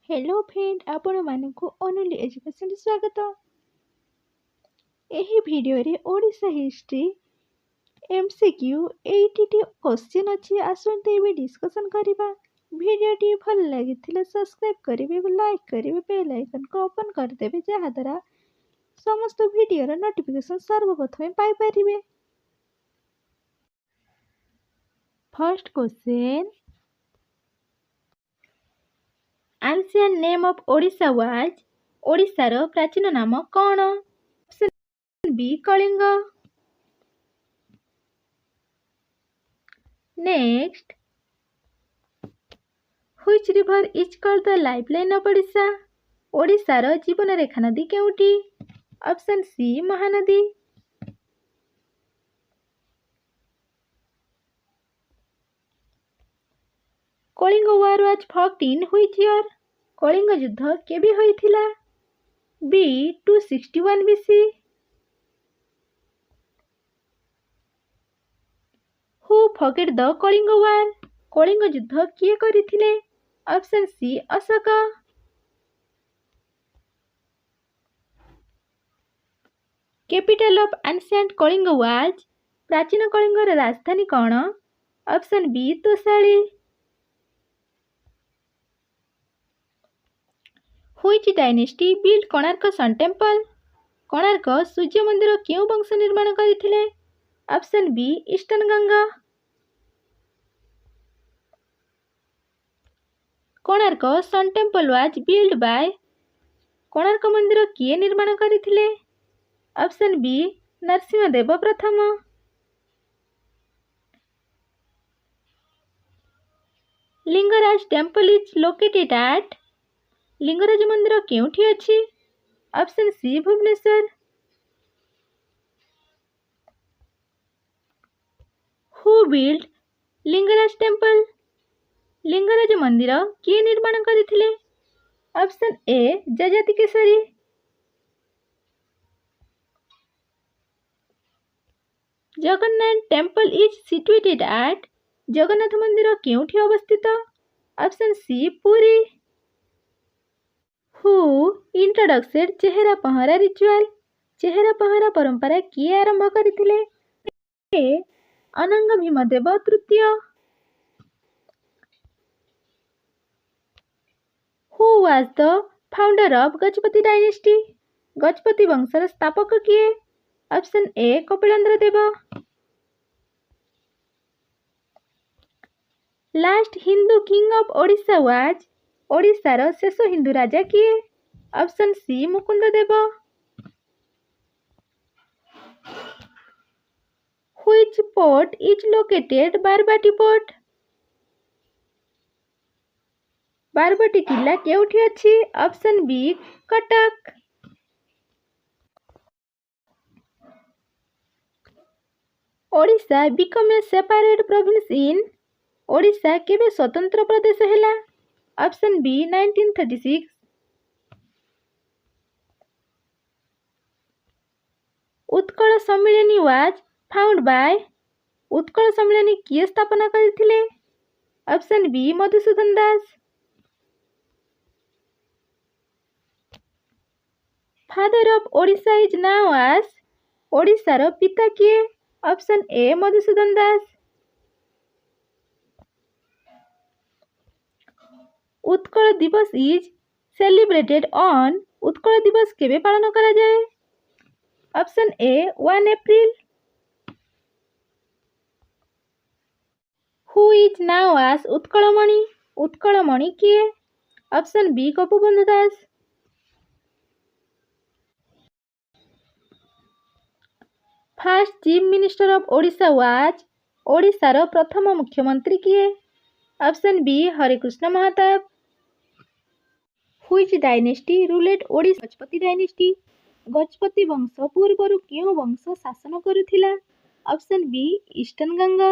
Hello friend आपण मानकु अनुली education स्वागत। एही वीडियो रे ओडिशा हिस्ट्री एमसीक्यू 80 क्वेश्चन अछि आसंते भी डिस्कशन करिबा। वीडियो टी भल लागिथिले सब्सक्राइब करिवे, लाइक करिवे, बेल आइकन को ओपन कर देबे जहा द्वारा समस्त वीडियो रा नोटिफिकेशन सर्वप्रथमे पाई परिबे। First question, Ancient name of Odisha was ओडिशार प्राचीन नाम कौन? Option B Kalinga. Next, which river is called the lifeline of Odisha? ओडिशार जीवन रेखा नदी केउटी? Option C Mahanadi. Kalinga war was fought in which year? Kalinga युद्ध केबे होइथिला? B 261 BC. Who fought the Kalinga war? Kalinga युद्ध किए करिथिले? Option C Ashoka. Capital of ancient Kalinga was? प्राचीन कलिंगर राजधानी कौन? Option B Toshali. Which dynasty build Konark sun temple? Konark सूर्य मंदिर केउ वंश निर्माण करथिले? Option B eastern Ganga. Konark sun temple was build by? Konark मंदिर किए निर्माण करथिले? ऑप्शन बी नरसिंहदेव प्रथम। Lingaraj temple is located at? Lingaraj मंदिर केउठी अछि? Option C Bhubaneswar. Who build Lingaraj temple? Lingaraj मंदिर किए निर्माण करथिले? Option A Jajati Keshari. Jagannath temple is situated at? Jagannath मंदिर केउठी अवस्थित? Option C Puri. हु इंट्रोडक्सेड चेहरा पहरा रिचुअल? चेहरा पहरा परंपरा किए आरंभ करथिले? ए अनंग भीमदेव तृतीय। Who was the founder of Gajapati dynasty? Gajapati वंशर स्थापक किए? Option A Kapilendra Deva. Last Hindu king of Odisha was? ओडिशार शेष हिंदू राजा किए? Option C Mukunda Deva. Which port is located Barabati port? Barabati किला केउठी अछि? Option B Cuttack. Odisha become a separate province in? Odisha केबे स्वतंत्र प्रदेश हैला? Option B 1936। Utkal Sammilani was found by? Utkal Sammilani किए स्थापना करथिले? Option B Madhusudan Das. Father of Odisha is known as? ओडिशार पिता किए? Option A Madhusudan Das. Utkal Divas is celebrated on? Utkal दिवस केबे पालन करा जाए? Option A 1 April. Who is known as Utkalmani? Utkalmani किए? Option B Gopabandhu Das. First chief minister of Odisha was? ओडिशार प्रथम मुख्यमंत्री किए? Option B Harekrushna Mahtab. Which dynasty ruled Odisha? Gajapati dynasty. Gajapati वंश पूर्वरु केउ वंश शासन करुथिला? Option B eastern Ganga.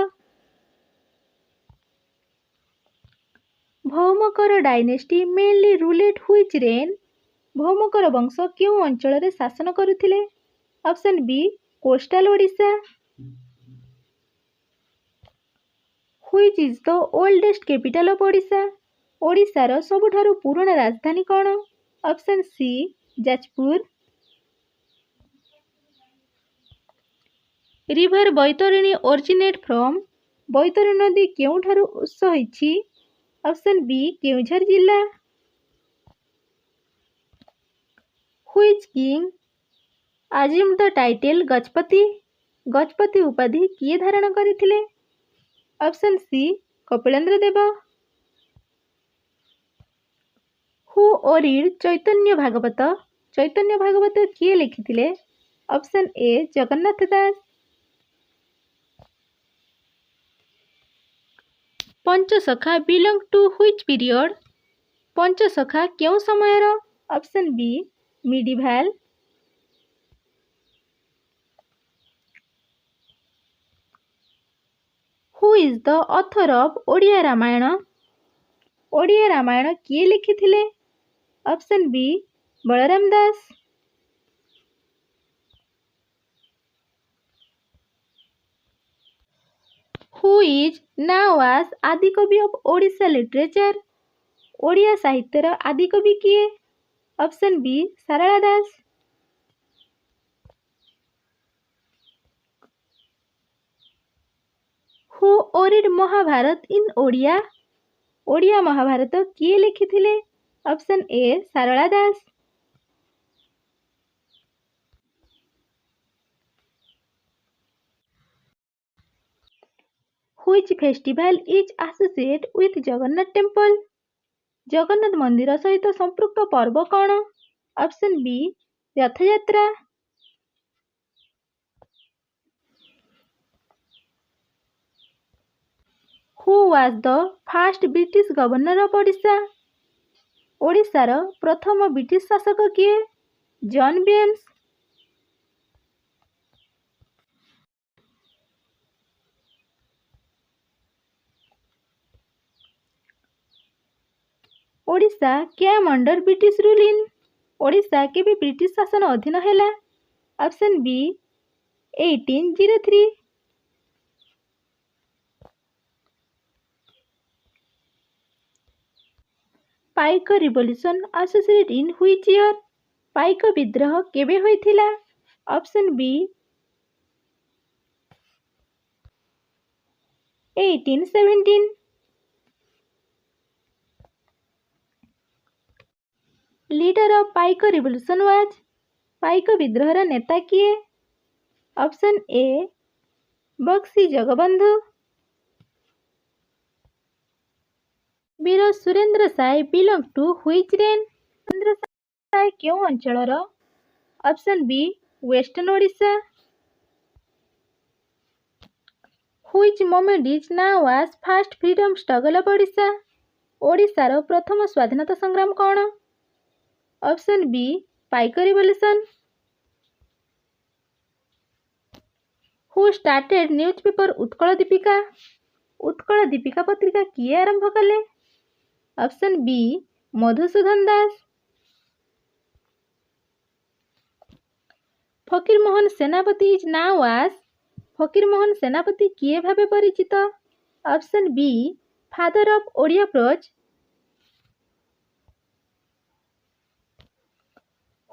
Bhaumakara dynasty mainly ruled which region? Bhaumakara वंश केउ अंचल रे शासन करुथिले? Option B coastal Odisha. Which is the oldest capital of Odisha? ओडिशार सबुठारु पुराना राजधानी कौन? Option C Jajpur. River Baitarani originate from? Baitarani नदी केउठारु उत्स होइछि? ऑप्शन बी केउझर जिला। Which king assumed the title Gajapati? Gajapati उपाधि किए धारण करथिले? Option C Kapilendra Deva. Who wrote Chaitanya Bhagavata? Chaitanya Bhagavata किए लिखिथिले? Option A Jagannath Das. Panchasakha belong to which period? Panchasakha केउ समयर? Option B medieval. Who is the author of Odia Ramayan? Odia Ramayana किए लिखिथिले? Option B Balaram Das. Who is known as Adikavi of Odisha literature? Odia साहित्यर आदिकवि किए? Option B Sarala Das. Who wrote Mahabharata in Odia? Odia Mahabharata किए लिखिथिले? Option A Sarala Das. Which festival is associated with Jagannath temple? Jagannath मंदिर सहित संपृक्त पर्व कौन? Option B Rathayatra. Who was the first British governor of Odisha? ओडिशार प्रथम ब्रिटिश शासक किए? John Beames. Odisha came under British rule in? Odisha केबे ब्रिटिश शासन अधीन हैला? Option B 1803। Paika revolution associated in which year? Paika विद्रोह केबे होइथिला? Option B 1817। Leader of Paika revolution was? Paika विद्रोहर नेता किए? Option A Buxi Jagabandhu. Veer Surendra Sai belong to which region? Surendra Sai केउ अंचलर? Option B western Odisha. Which movement is known as first freedom struggle of Odisha? ओडिशार प्रथम स्वाधीनता संग्राम कौन? Option B Paik revolution. Who started newspaper Utkal Dipika? Utkal Dipika पत्रिका किए आरंभ कले? Option B Madhusudan Das. फकीर मोहन सेनापति इज नाउ as? फकीर मोहन सेनापति किए भावे परिचित? Option B father of Odia prose.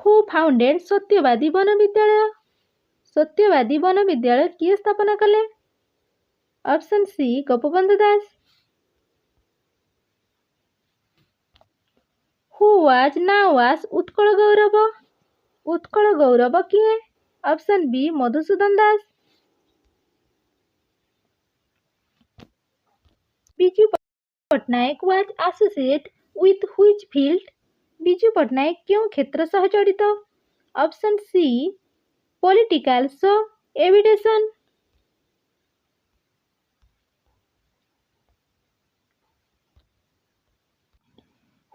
Who founded Satyabadi Bana Vidyalaya? Satyabadi Bana Vidyalaya किए स्थापना कले? Option C Gopabandhu Das. Who was known as Utkal Gourab? Utkal Gourab किए? Option B Madhusudan Das. Biju Patnaik was associated with which field? Biju Patnaik क्यों क्षेत्र सह जड़ित? Option C political so aviation.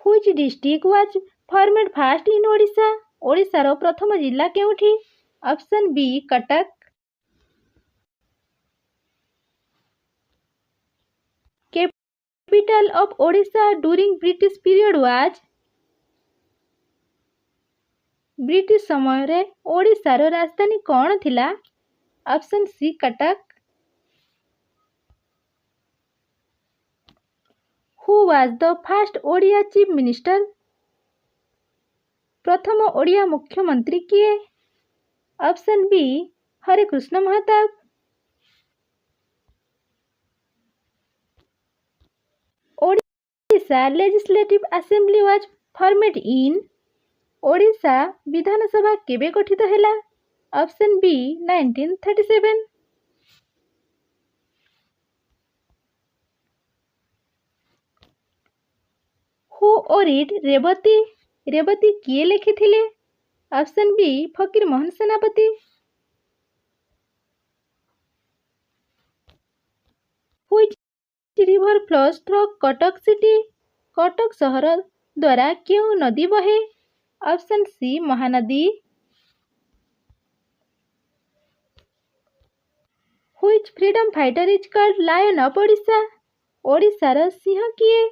Which district was formed first in Odisha? ओडिशार प्रथम जिला केउठी? Option B Cuttack. Capital of Odisha during British period was? British समय रे ओडिशार राजधानी कौन थिला? Option C Cuttack. Who was the first Odia chief minister? प्रथम ओडिया मुख्यमंत्री किए? Option B Hare Krishna Mahtab. Odisha legislative assembly was formed in? Odisha विधानसभा केबे गठित हैला? Option B 1937। Who wrote Rebati? Rebati किए लिखिथिले? Option B Fakir Mohan Senapati. Which river flows through Cuttack city? Cuttack सहर द्वारा क्यों नदी बहे? Option C Mahanadi. Which freedom fighter is called lion of Odisha? ओडिशार सिंह किए?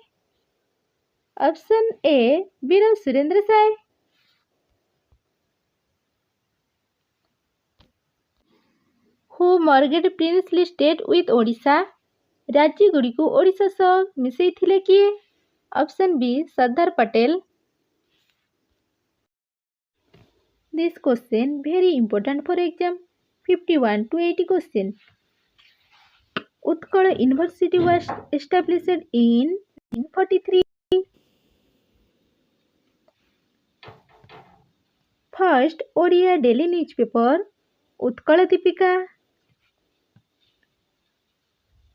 Option A Veer Surendra Sai. Who merged princely state with Odisha? राज्य गुड़ी को ओडिशा सह मिसई थिले किए? Option B Sardar Patel. This question very important for exam 51 to 80 question. Utkal University was established in 1943. First Odia daily newspaper Utkal Deepika.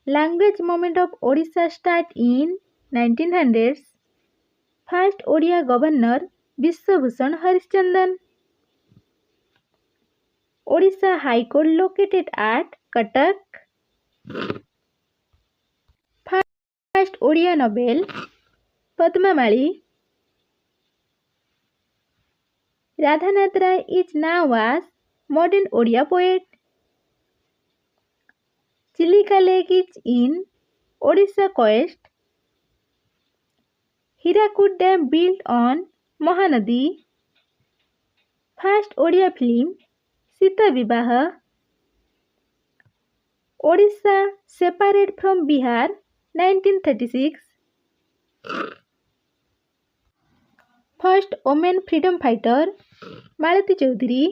Language movement of Odisha start in 1900s. First Odia governor Vishwabhushan Harishchandran. Odisha High Court located at Cuttack. First Odia novel Padma Mali. Radhanath Rai is now as modern Odia poet. Chilika Lake is in Odisha coast. Hirakud Dam built on Mahanadi. First Odia film Sita Vibaha. Odisha separated from Bihar 1936. First women freedom fighter Malati Chaudhary.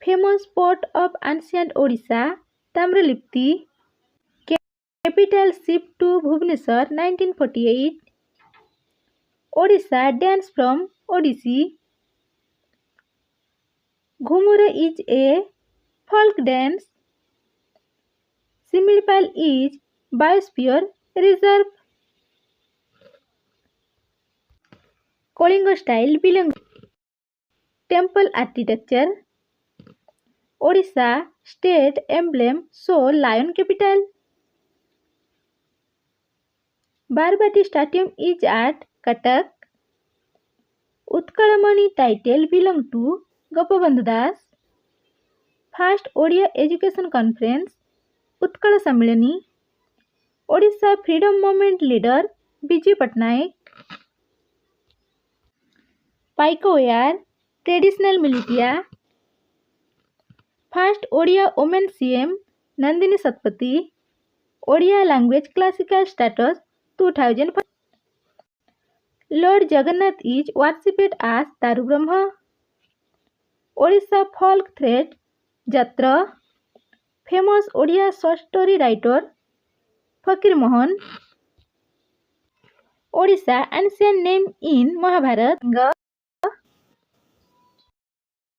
Famous spot of ancient Odisha Tamralipti. Capital shift to Bhubaneswar 1948. Odisha dance from Odissi. Ghumura is a folk dance. Similipal is biosphere reserve. Kalinga style belongs temple architecture. Odisha state emblem show lion capital. Barbati Stadium is at Cuttack. Utkalamani title belong to Gopabandhu Das. First Odia Education Conference Utkala Sammelani. Odisha Freedom Movement leader Biju Patnaik. Paiko wear traditional militia. First Odia Women CM Nandini Satpathy. Odia language classical status 2005. Lord Jagannath is worshipped as Daru Brahma. Odisha folk thread Jatra. Famous Odia short story writer Fakir Mohan. Odisha ancient name in Mahabharata.